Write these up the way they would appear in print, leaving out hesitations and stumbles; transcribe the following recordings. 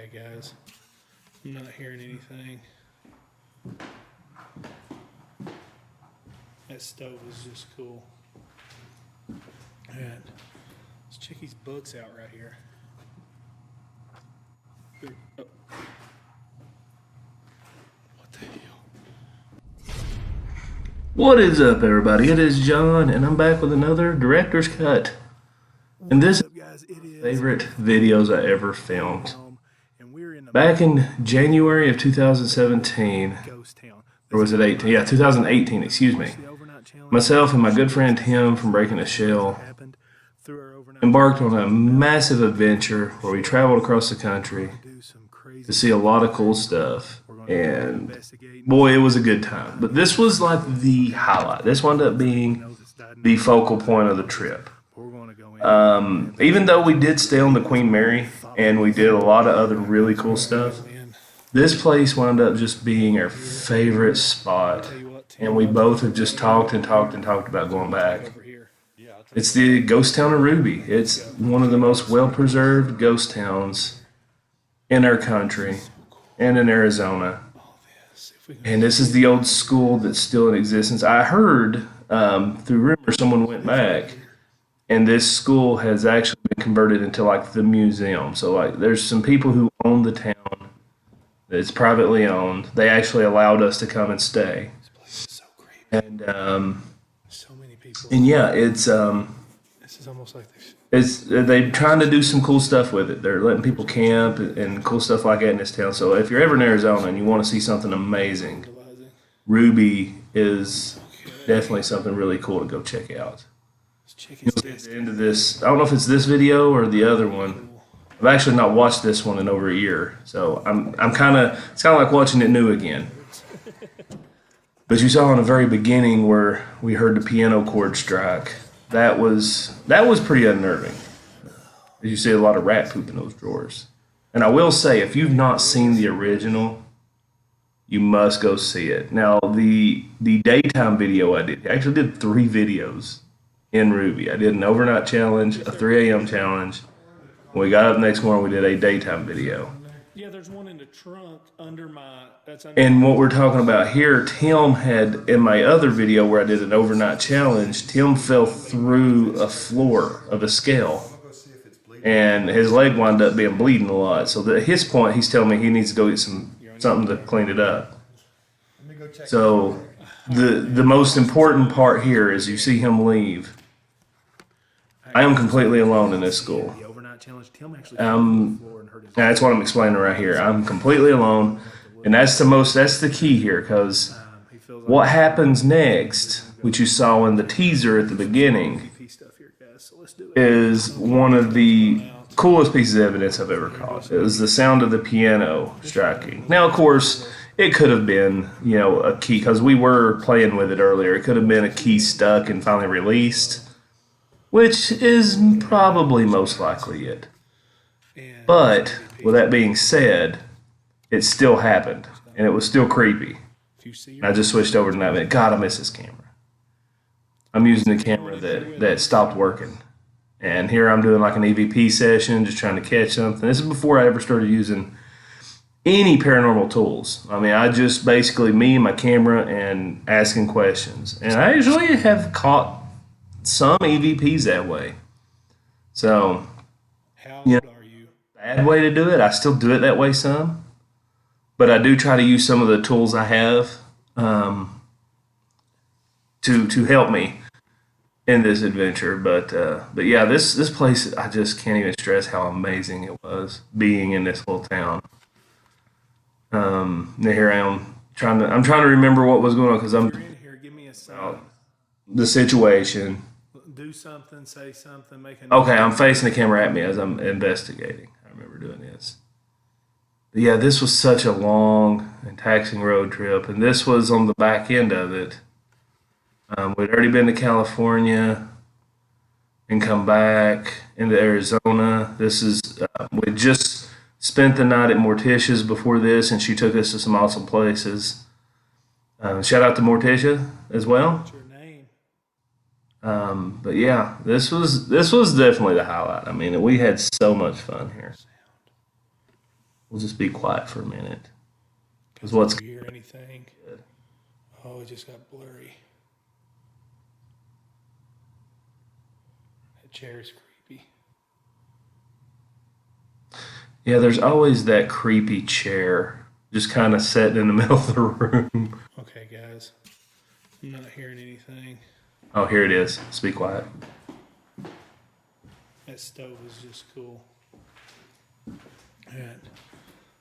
Okay, guys. I'm not hearing anything. That stove is just cool. Alright. Let's check these books out right here. Oh. What the hell? What is up, everybody? It is John, and I'm back with another Director's Cut. And this is one of my favorite videos I ever filmed. Back in January of 2017, or was it 18? Yeah, 2018, excuse me. Myself and my good friend Tim from Breaking the Shell embarked on a massive adventure where we traveled across the country to see a lot of cool stuff. And boy, it was a good time. But this was like the highlight. This wound up being the focal point of the trip. Even though we did stay on the Queen Mary and we did a lot of other really cool stuff, this place wound up just being our favorite spot. And we both have just talked about going back. It's the ghost town of Ruby. It's one of the most well-preserved ghost towns in our country and in Arizona. And this is the old school that's still in existence. I heard through rumor someone went back, and this school has actually been converted into like the museum. So like there's some people who own the town. It's privately owned. They actually allowed us to come and stay. And yeah, it's This is almost like this. they're trying to do some cool stuff with it. They're letting people camp and cool stuff like that in this town. So if you're ever in Arizona and you want to see something amazing, Ruby is definitely something really cool to go check out. You'll see at the end of this, I don't know if it's this video or the other one. I've actually not watched this one in over a year, so it's kind of like watching it new again. But you saw in the very beginning where we heard the piano chord strike. That was pretty unnerving. You see a lot of rat poop in those drawers. And I will say, if you've not seen the original, you must go see it. Now, the daytime video I actually did 3 videos in Ruby. I did an overnight challenge, a 3 a.m. challenge. When we got up next morning, we did a daytime video. Yeah, there's one in the trunk under my... And what we're talking about here, Tim had, in my other video where I did an overnight challenge, Tim fell through a floor of a scale. And his leg wound up being bleeding a lot. So at his point, he's telling me he needs to go get something to clean it up. So the most important part here is you see him leave. I am completely alone in this school. That's what I'm explaining right here. I'm completely alone, and that's the key here, because what happens next, which you saw in the teaser at the beginning, is one of the coolest pieces of evidence I've ever caught. It was the sound of the piano striking. Now, of course, it could have been, a key, because we were playing with it earlier. It could have been a key stuck and finally released, which is probably most likely it. But with that being said, it still happened, and it was still creepy. I just switched over to that. God, I miss this camera. I'm using the camera that stopped working, and here I'm doing like an EVP session, just trying to catch something. This is before I ever started using any paranormal tools. I mean, I just basically me and my camera and asking questions, and I usually have caught some EVPs that way. So, bad way to do it. I still do it that way some, but I do try to use some of the tools I have to help me in this adventure. But yeah, this place, I just can't even stress how amazing it was being in this little town. Here I am trying to remember what was going on, because I'm about the situation. Do something, say something, make a... Okay, I'm facing the camera at me as I'm investigating. I remember doing this. But yeah, this was such a long and taxing road trip, and this was on the back end of it. We'd already been to California and come back into Arizona. We just spent the night at Morticia's before this, and she took us to some awesome places. Shout out to Morticia as well. But yeah, this was definitely the highlight. I mean, we had so much fun here. We'll just be quiet for a minute. Because what's you hear anything? Good. Oh, it just got blurry. That chair is creepy. Yeah, there's always that creepy chair just kind of sitting in the middle of the room. Okay, guys. I'm not hearing anything. Oh, here it is. Just be quiet. That stove is just cool. And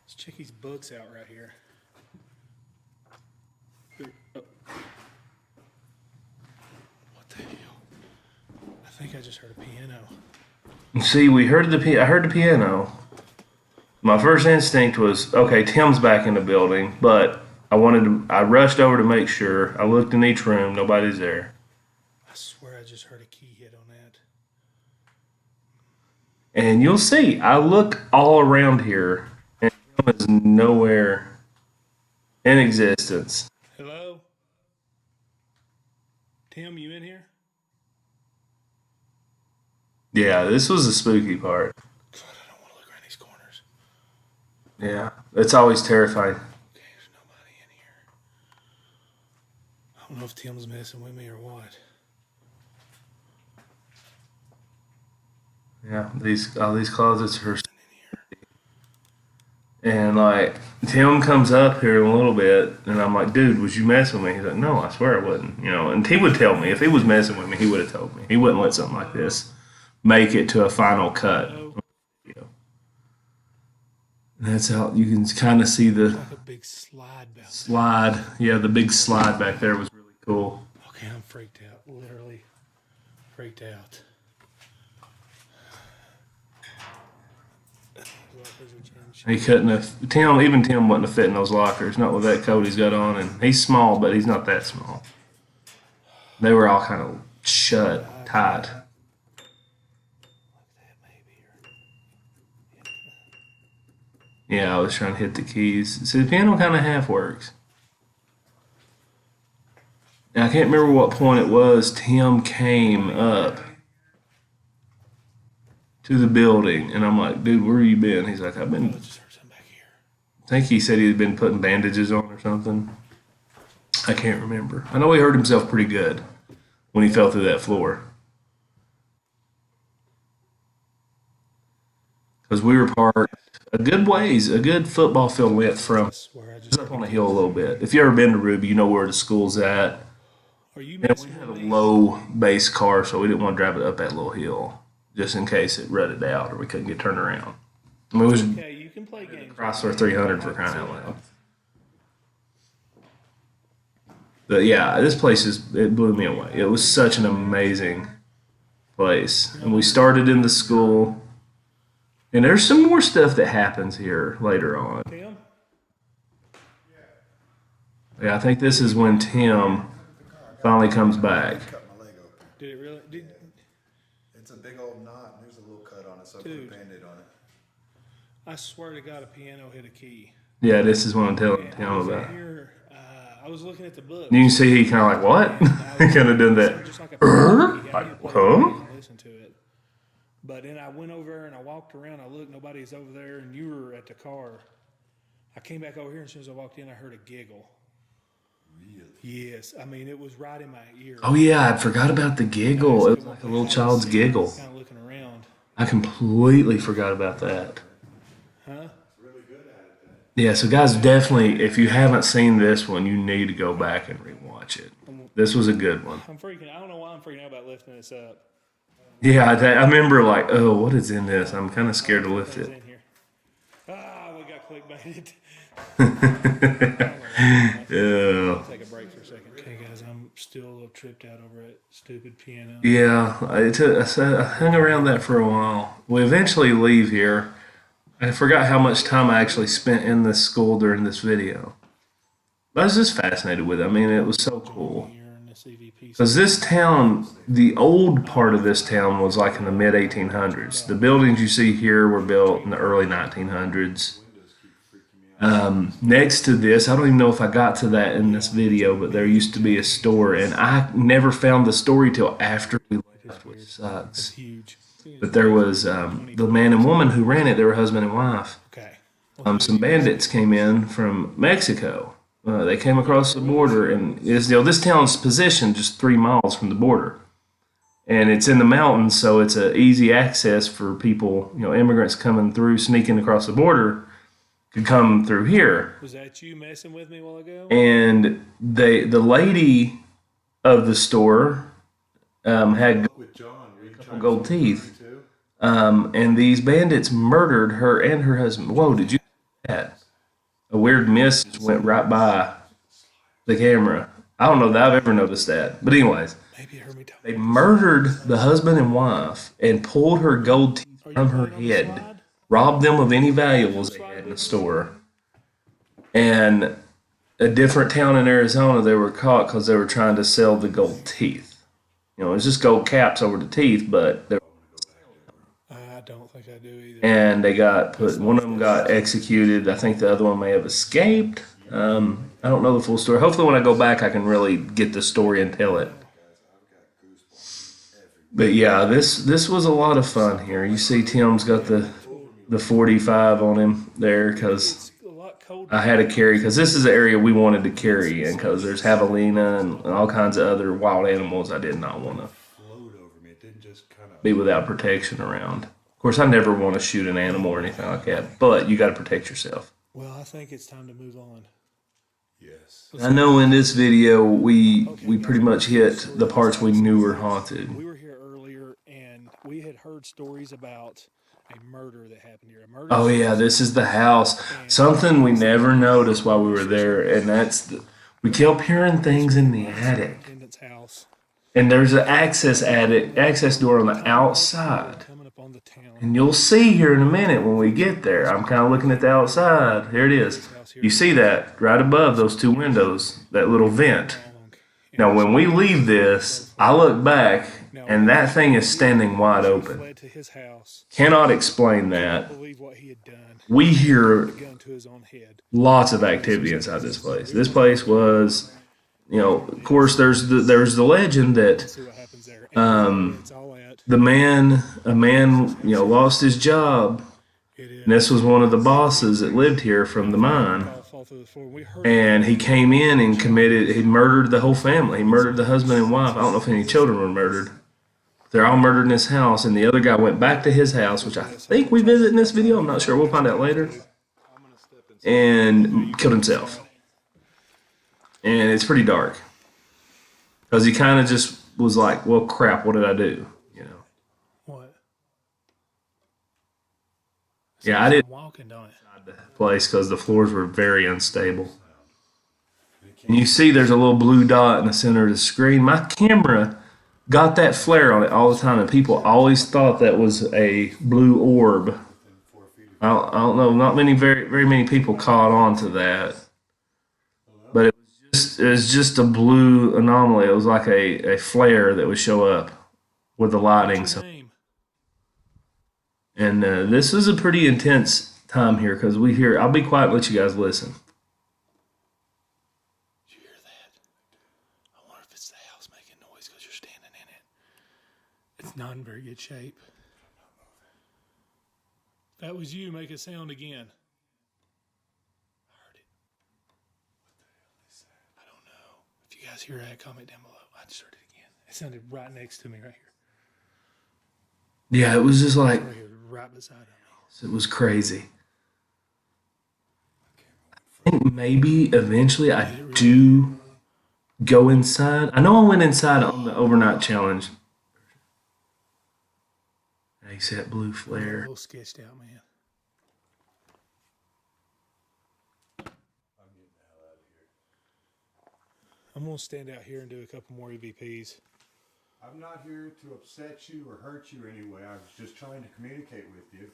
let's check these books out right here. Oh. What the hell? I think I just heard a piano. See, I heard the piano. My first instinct was, okay, Tim's back in the building, but I rushed over to make sure. I looked in each room, nobody's there. I swear I just heard a key hit on that. And you'll see, I look all around here, and Tim is nowhere in existence. Hello? Tim, you in here? Yeah, this was the spooky part. God, I don't want to look around these corners. Yeah, it's always terrifying. Okay, there's nobody in here. I don't know if Tim's messing with me or what. Yeah, all these closets are in here. And like Tim comes up here in a little bit, and I'm like, dude, was you messing with me? He's like, no, I swear I wasn't. You know, and he would tell me if he was messing with me, he would have told me. He wouldn't let something like this make it to a final cut. And that's how you can kind of see the like a big slide. Yeah, the big slide back there was really cool. Okay, I'm freaked out. Literally freaked out. He couldn't have. Even Tim wouldn't have fit in those lockers. Not with that coat he's got on, and he's small, but he's not that small. They were all kind of shut tight. Yeah, I was trying to hit the keys. See, the piano kind of half works. Now, I can't remember what point it was. Tim came up to the building, and I'm like, dude, where you been? He's like, I've been. I think he said he had been putting bandages on or something. I can't remember. I know he hurt himself pretty good when he fell through that floor. Because we were parked a good football field length from just up on a hill a little bit. If you've ever been to Ruby, you know where the school's at. Are you And we had a low base car, so we didn't want to drive it up that little hill just in case it rutted out or we couldn't get turned around. I mean, it was okay, you can play games. Chrysler 300 for crying out loud. But yeah, this place it blew me away. It was such an amazing place. And we started in the school. And there's some more stuff that happens here later on. Tim? Yeah, I think this is when Tim finally comes back. Did it really? It's a big old knot, and there's a little cut on it, so I put a Band-Aid on it. I swear to God, a piano hit a key. Yeah, this is what I'm telling Tim about. Here, I was looking at the book. You can see he kind of like, what? He kind of done that. Just like a huh? Listen to it. But then I went over and I walked around. I looked, nobody's over there, and you were at the car. I came back over here, and as soon as I walked in, I heard a giggle. Really? Yes, I mean it was right in my ear. Oh yeah, I forgot about the giggle. It was like a little child's giggle. Kind of looking around. I completely forgot about that. Huh? Really good at it then. Yeah, so guys, definitely, if you haven't seen this one, you need to go back and rewatch it. This was a good one. I'm freaking. I don't know why I'm freaking out about lifting this up. Yeah, I remember like, oh, what is in this? I'm kind of scared to lift What's it. in here? Ah, we got clickbaited. Yeah. Take a break for a second. Okay, guys, I'm still a little tripped out over that stupid piano. Yeah, I hung around that for a while. We eventually leave here. I forgot how much time I actually spent in this school during this video. I was just fascinated with it. I mean, it was so cool. Because this town, the old part of this town was like in the mid-1800s. The buildings you see here were built in the early 1900s. Next to this, I don't even know if I got to that in this video, but there used to be a store, and I never found the story till after we left, which sucks. Huge. But there was the man and woman who ran it. They were husband and wife. Okay. some bandits came in from Mexico. They came across the border, and this town's positioned just 3 miles from the border, and it's in the mountains, so it's an easy access for people. Immigrants coming through, sneaking across the border, could come through here. Was that you messing with me a while ago? And the lady of the store had a couple gold teeth, and these bandits murdered her and her husband. Whoa! Did you see that? A weird mist just went right by the camera. I don't know that I've ever noticed that. But anyways, Maybe you heard me talk. they murdered the husband and wife and pulled her gold teeth from her head, robbed them of any valuables they had in the store. And a different town in Arizona, they were caught because they were trying to sell the gold teeth. It's just gold caps over the teeth, but they're I don't think I do either. and they got put. One of them got executed. I think the other one may have escaped. I don't know the full story. Hopefully, when I go back, I can really get the story and tell it. But yeah, this was a lot of fun here. You see, Tim's got the 45 on him there because I had to carry, because this is the area we wanted to carry in, because there's javelina and all kinds of other wild animals I did not want to be without protection around. Of course, I never want to shoot an animal or anything like that, but you got to protect yourself. Well, I think it's time to move on. Yes. I know in this video we pretty much hit the parts we knew were haunted. We were here earlier, and we had heard stories about a murder that happened here. Oh yeah, this is the house. Something we never noticed while we were there, and we kept hearing things in the attic. House. And there's an access door on the outside. And you'll see here in a minute when we get there. I'm kind of looking at the outside. Here it is. You see that right above those 2 windows, that little vent. Now, when we leave this, I look back, and that thing is standing wide open. Cannot explain that. We hear lots of activity inside this place. This place was, of course, there's the legend that a man, lost his job. And this was one of the bosses that lived here from the mine. And he came in and he murdered the whole family. He murdered the husband and wife. I don't know if any children were murdered. They're all murdered in his house. And the other guy went back to his house, which I think we visit in this video. I'm not sure. We'll find out later. And killed himself. And it's pretty dark. Because he kind of just was like, well, crap, what did I do? What? Yeah, I didn't walking on it. The place because the floors were very unstable. And you see there's a little blue dot in the center of the screen. My camera got that flare on it all the time, and people always thought that was a blue orb. I don't know, not very many people caught on to that. But it was just a blue anomaly. It was like a flare that would show up with the lighting. So. And this is a pretty intense time here because I'll be quiet and let you guys listen. Did you hear that? I wonder if it's the house making noise because you're standing in it. It's not in very good shape. If that was you, make a sound again. I heard it. What the hell is that? I don't know. If you guys hear that, comment down below. I just heard it again. It sounded right next to me right here. Yeah, it was just like, right beside him. It was crazy. I think maybe eventually I do go inside. I know I went inside on the overnight challenge. You see that blue flare? A little sketched out, man. I'm going to stand out here and do a couple more EVPs. I'm not here to upset you or hurt you anyway. I was just trying to communicate with you.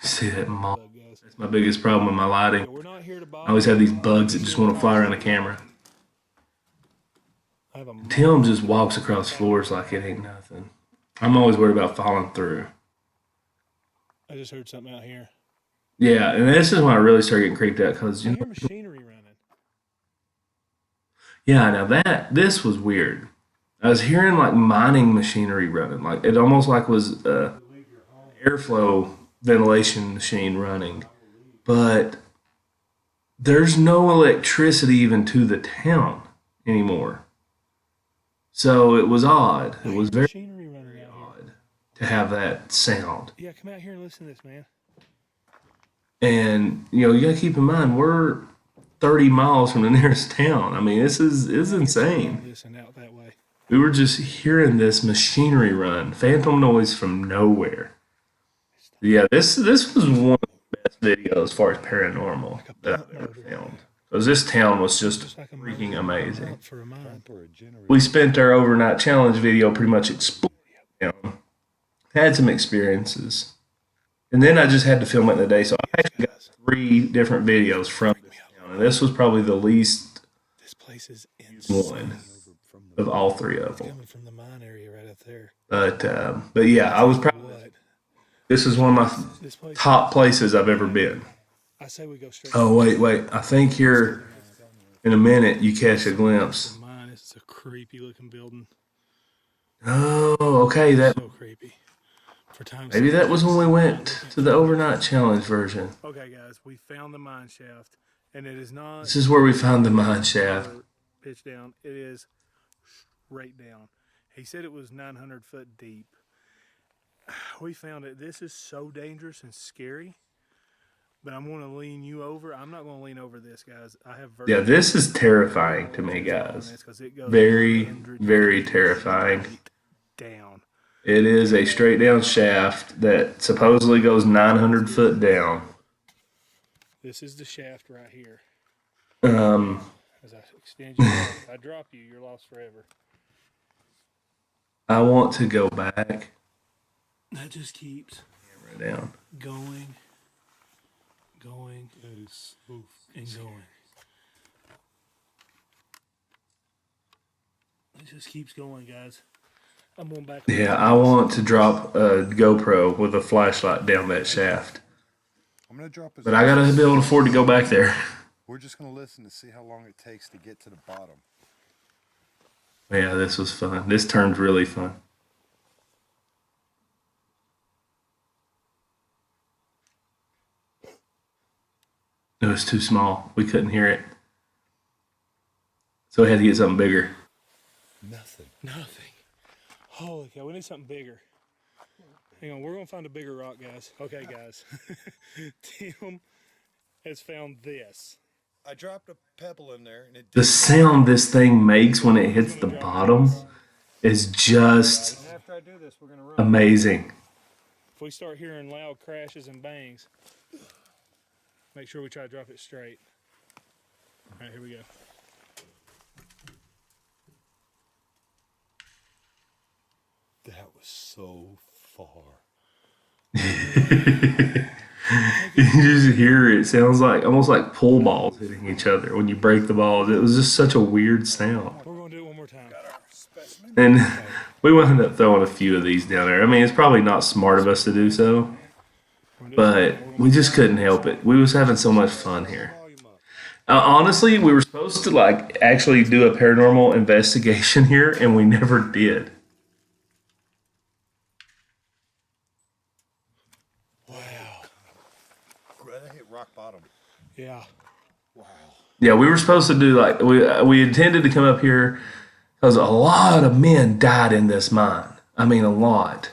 See that moth? That's my biggest problem with my lighting. I always have these bugs that just want to fly around the camera. Tim just walks across floors like it ain't nothing. I'm always worried about falling through. I just heard something out here. Yeah, and this is when I really started getting creeped out because I hear machinery running. Yeah, now this was weird. I was hearing like mining machinery running, like it almost like was airflow ventilation machine running, but there's no electricity even to the town anymore. So it was odd. It was very machinery running out here. odd to have that sound. Yeah, come out here and listen to this, man. And you gotta keep in mind we're 30 miles from the nearest town. I mean, this is insane. Listen out that way. We were just hearing this machinery run, phantom noise from nowhere. Yeah, this was one of the best videos as far as paranormal that I've ever filmed. Because this town was just freaking amazing. For a mine. We spent our overnight challenge video pretty much exploring the town. Had some experiences. And then I just had to film it in the day. So I actually got 3 different videos from this town. And this was probably the least This place is insane. one of all 3 of them. Coming from the mine area right up there. But yeah, I was probably, What? this is one of my This place. top places I've ever been. I say we go straight. Oh, wait. I think here in a minute you catch a glimpse. The mine is a creepy looking building. Oh, okay. That So creepy. For times. maybe that was when we went to the overnight challenge version. Okay, guys, we found the mine shaft, and it is not This is where we found the mine shaft. pitch down. It is straight down. He said it was 900 foot deep. We found it. This is so dangerous and scary. But I'm going to lean you over. I'm not going to lean over this, guys. I have vertigo. Yeah, this is terrifying to me, guys. It goes Very, 900 very feet terrifying. down. It is a straight down shaft that supposedly goes 900 foot down. This is the shaft right here. Um, As I extend you, if I drop you, you're lost forever. I want to go back. That just keeps Camera down. going. That is and going. It just keeps going, guys. I'm going back. Yeah, I want to drop a GoPro with a flashlight down that shaft. I'm gonna drop. But I gotta be able to afford to go back there. We're just gonna listen to see how long it takes to get to the bottom. Yeah, this was fun. This turned really fun. It was too small. We couldn't hear it. So we had to get something bigger. Nothing. Holy cow, we need something bigger. Hang on, we're going to find a bigger rock, guys. Okay, guys. Tim has found this. I dropped a pebble in there, and it. The sound this thing makes when it hits the bottom is just And after I do this, we're going to run. amazing. If we start hearing loud crashes and bangs, make sure we try to drop it straight. All right, here we go. That was so far. You just hear it. It sounds like almost like pool balls hitting each other when you break the balls. It was just such a weird sound. We're going to do it one more time. And we wound up throwing a few of these down there. I mean, it's probably not smart of us to do so, but we just couldn't help it. We was having so much fun here. Honestly, we were supposed to like actually do a paranormal investigation here, and we never did. That hit rock bottom. Yeah. Yeah, we were supposed to do like we intended to come up here because a lot of men died in this mine. I mean, a lot.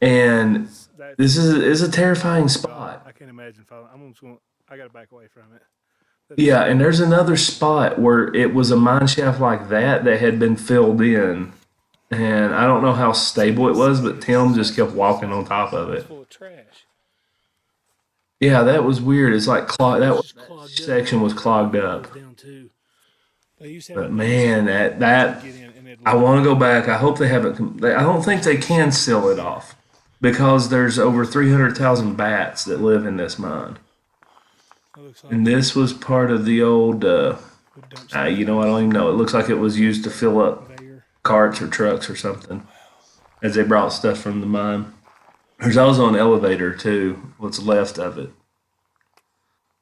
And this is a terrifying spot. I can't imagine following. I got to back away from it. Yeah, and there's another spot where it was a mine shaft like that had been filled in. And I don't know how stable it was, but Tim just kept walking on top of it. Full of trash. Yeah, that was weird. It's like that section was clogged up. Down too. They used to have But man, that I want to go back. I hope they haven't. I don't think they can seal it off because there's over 300,000 bats that live in this mine. And this was part of the old. I don't even know. It looks like it was used to fill up carts or trucks or something as they brought stuff from the mine. There's also an elevator too. What's left of it?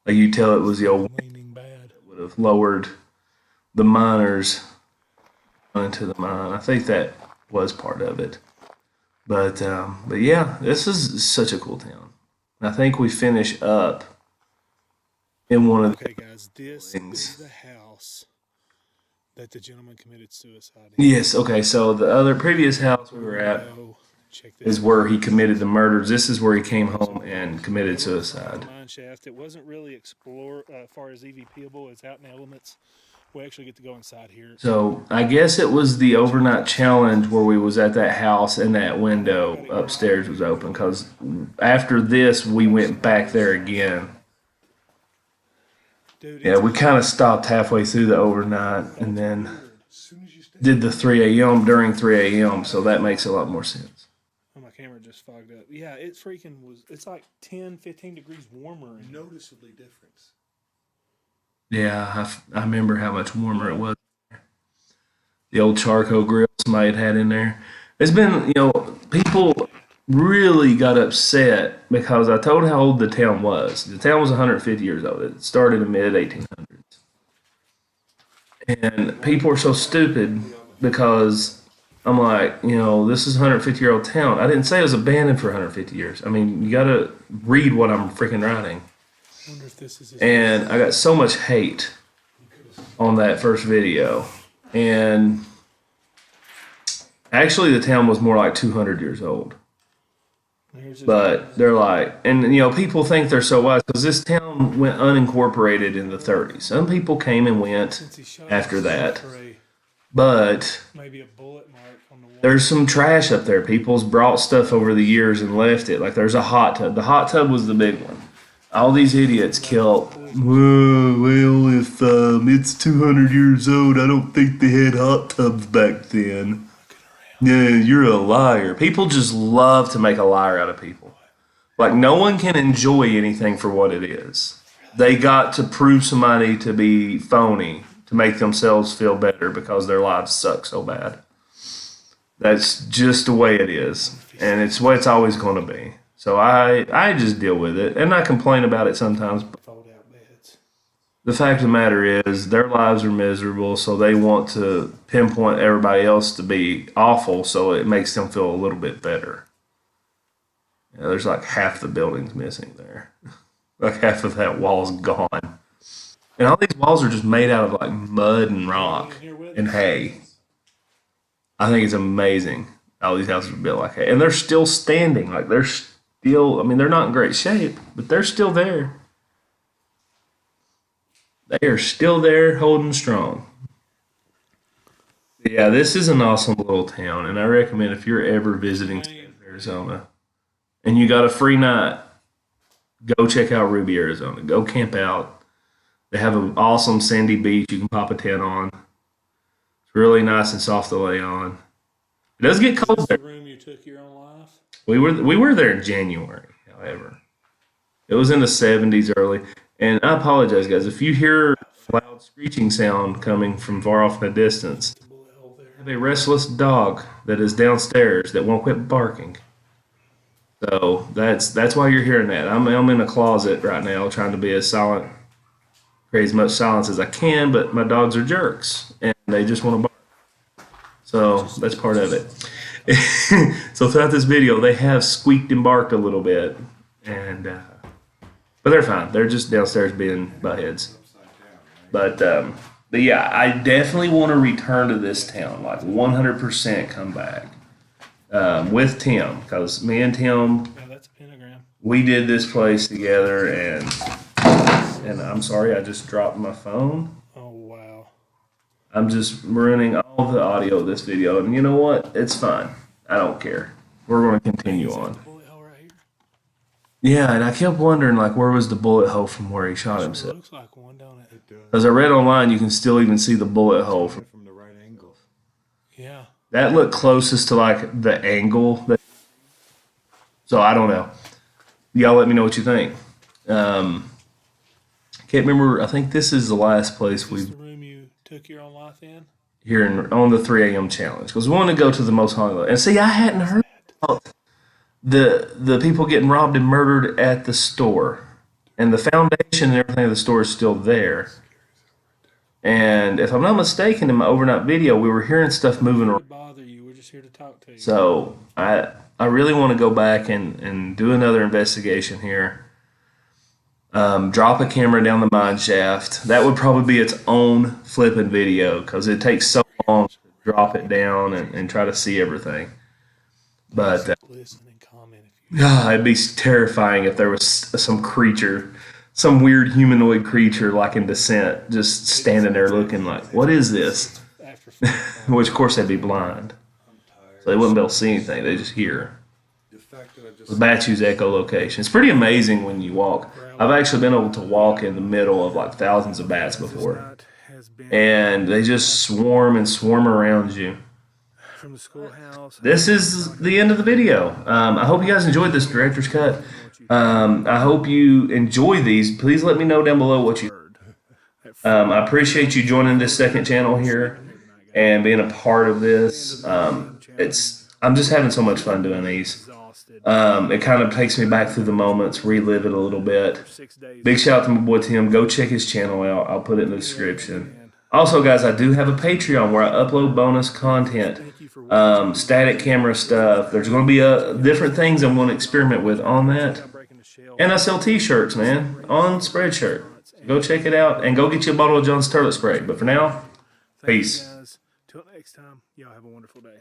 Like you tell it was the old leaning bad. that would have lowered the miners into the mine. I think that was part of it. But yeah, this is such a cool town. And I think we finish up in one of the Okay, guys, this is the house that the gentleman committed suicide in. Yes, okay, so the other previous house we were at Check this is where he committed the murders. This is where he came home and committed suicide. mine shaft. It wasn't really explore far as EVPable. It's out in elements. We actually get to go inside here. So I guess it was the overnight challenge where we was at that house and that window upstairs was open, because after this we went back there again. Dude, Yeah, we kind of stopped halfway through the overnight and then did the 3 a.m. during 3 a.m. So that makes a lot more sense. Oh, my camera just fogged up. Yeah, it freaking was. It's like 10, 15 degrees warmer. Noticeably different. Yeah, I remember how much warmer it was. The old charcoal grill somebody had in there. It's been, people really got upset because I told how old the town was. The town was 150 years old. It started in the mid 1800s. And people are so stupid because I'm like, this is a 150-year-old town. I didn't say it was abandoned for 150 years. I mean, you got to read what I'm freaking writing. Wonder if this is And I got so much hate on that first video. And actually, the town was more like 200 years old. But they're like, and people think they're so wise because this town went unincorporated in the 30s. Some people came and went after that. But maybe a bullet mark on the wall. there's some trash up there. People's brought stuff over the years and left it. Like there's a hot tub. The hot tub was the big one. All these idiots killed. Well, if it's 200 years old, I don't think they had hot tubs back then. Yeah, you're a liar. People just love to make a liar out of people. Like, no one can enjoy anything for what it is. They got to prove somebody to be phony to make themselves feel better because their lives suck so bad. That's just the way it is. And it's the way it's always going to be. So I just deal with it. And I complain about it sometimes. Fold out beds. The fact of the matter is, their lives are miserable, so they want to pinpoint everybody else to be awful, so it makes them feel a little bit better. There's like half the building's missing there. Like half of that wall's gone. And all these walls are just made out of like mud and rock and hay. I think it's amazing how these houses are built like hay. And they're still standing. Like they're still, I mean, they're not in great shape, but they're still there. They are still there holding strong. Yeah, this is an awesome little town, and I recommend if you're ever visiting Arizona and you got a free night, go check out Ruby, Arizona. Go camp out. They have an awesome sandy beach you can pop a tent on. It's really nice and soft to lay on. It does get cold there. The room you took your own life? We were there in January, however. It was in the 70s early. And I apologize, guys. If you hear a loud screeching sound coming from far off in the distance, I have a restless dog that is downstairs that won't quit barking. So that's why you're hearing that. I'm in a closet right now trying to be as silent, create as much silence as I can, but my dogs are jerks, and they just want to bark. So that's part of it. So throughout this video, they have squeaked and barked a little bit, and but they're fine. They're just downstairs being buttheads. But yeah, I definitely want to return to this town, like 100% come back with Tim, because me and Tim, Yeah, that's a pentagram. we did this place together, and I'm sorry, I just dropped my phone. Oh, wow. I'm just ruining all the audio of this video, and you know what? It's fine. I don't care. We're going to continue on. Bullet hole right here. Yeah, and I kept wondering, like, where was the bullet hole from where he shot himself? Looks like one, don't it? As I read online, you can still even see the bullet hole From the right angle. Yeah. that looked closest to like the angle. So I don't know. Y'all let me know what you think. Can't remember. I think this is the last place Is we this the room you took your own life in? here on the 3 a.m. challenge, because we want to go to the most haunted. And see, I hadn't heard about the people getting robbed and murdered at the store, and the foundation and everything of the store is still there. And if I'm not mistaken, in my overnight video, we were hearing stuff moving Sorry around. to bother you. We're just here to talk to you. So I I really want to go back and do another investigation here. Drop a camera down the mine shaft. That would probably be its own flipping video because it takes so long to drop it down and try to see everything. But it'd be terrifying if there was some creature, some weird humanoid creature like in Descent, just standing there looking like, what is this? Which, of course, they'd be blind. So they wouldn't be able to see anything. They just hear. The Batchu's echolocation. It's pretty amazing when you walk. I've actually been able to walk in the middle of like thousands of bats before. And they just swarm and swarm around you. From the schoolhouse. This is the end of the video. I hope you guys enjoyed this director's cut. I hope you enjoy these. Please let me know down below what you heard. I appreciate you joining this second channel here and being a part of this. I'm just having so much fun doing these. It kind of takes me back through the moments, relive it a little bit. Big shout out to my boy Tim. Go check his channel out. I'll put it in the description. Also, guys, I do have a Patreon where I upload bonus content, static camera stuff. There's going to be different things I'm going to experiment with on that. And I sell t-shirts, man, on Spreadshirt. Go check it out and go get you a bottle of John's toilet spray. But for now, peace. Till next time, y'all have a wonderful day.